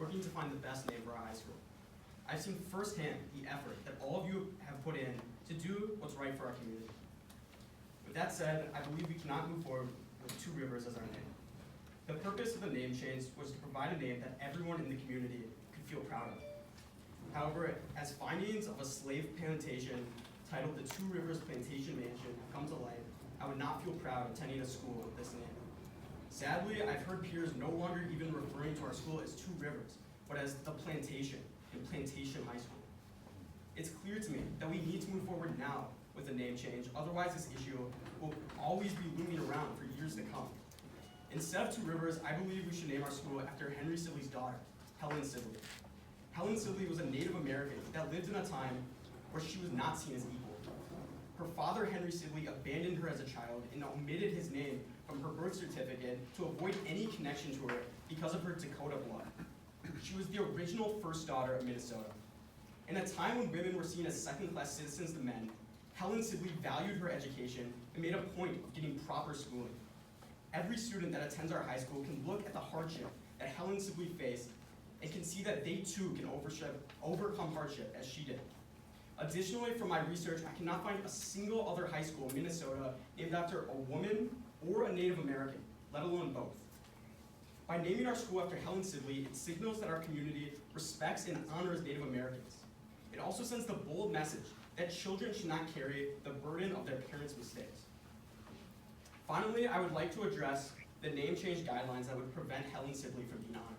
working to find the best name for our high school. I've seen firsthand the effort that all of you have put in to do what's right for our community. With that said, I believe we cannot move forward with Two Rivers as our name. The purpose of the name change was to provide a name that everyone in the community could feel proud of. However, as findings of a slave plantation titled the Two Rivers Plantation Mansion have come to light, I would not feel proud attending a school with this name. Sadly, I've heard peers no longer even referring to our school as Two Rivers, but as the Plantation and Plantation High School. It's clear to me that we need to move forward now with a name change, otherwise this issue will always be looming around for years to come. Instead of Two Rivers, I believe we should name our school after Henry Sibley's daughter, Helen Sibley. Helen Sibley was a Native American that lived in a time where she was not seen as equal. Her father, Henry Sibley, abandoned her as a child and omitted his name from her birth certificate to avoid any connection to her because of her Dakota blood. She was the original first daughter of Minnesota. In a time when women were seen as second-class citizens to men, Helen Sibley valued her education and made a point of getting proper schooling. Every student that attends our high school can look at the hardship that Helen Sibley faced and can see that they too can overcome hardship as she did. Additionally, from my research, I cannot find a single other high school in Minnesota named after a woman or a Native American, let alone both. By naming our school after Helen Sibley, it signals that our community respects and honors Native Americans. It also sends the bold message that children should not carry the burden of their parents' mistakes. Finally, I would like to address the name change guidelines that would prevent Helen Sibley from being honored.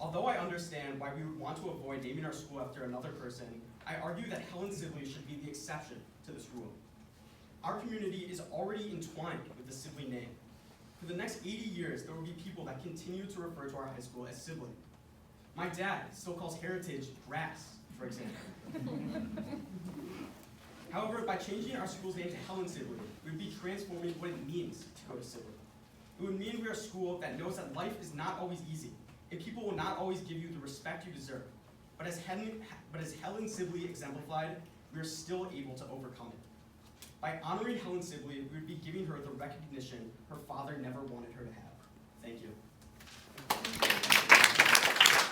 Although I understand why we would want to avoid naming our school after another person, I argue that Helen Sibley should be the exception to this rule. Our community is already entwined with the Sibley name. For the next 80 years, there will be people that continue to refer to our high school as Sibley. My dad still calls Heritage grass, for example. However, by changing our school's name to Helen Sibley, we would be transforming what it means to go to Sibley. It would mean we are a school that knows that life is not always easy, and people will not always give you the respect you deserve. But as Helen Sibley exemplified, we are still able to overcome it. By honoring Helen Sibley, we would be giving her the recognition her father never wanted her to have. Thank you.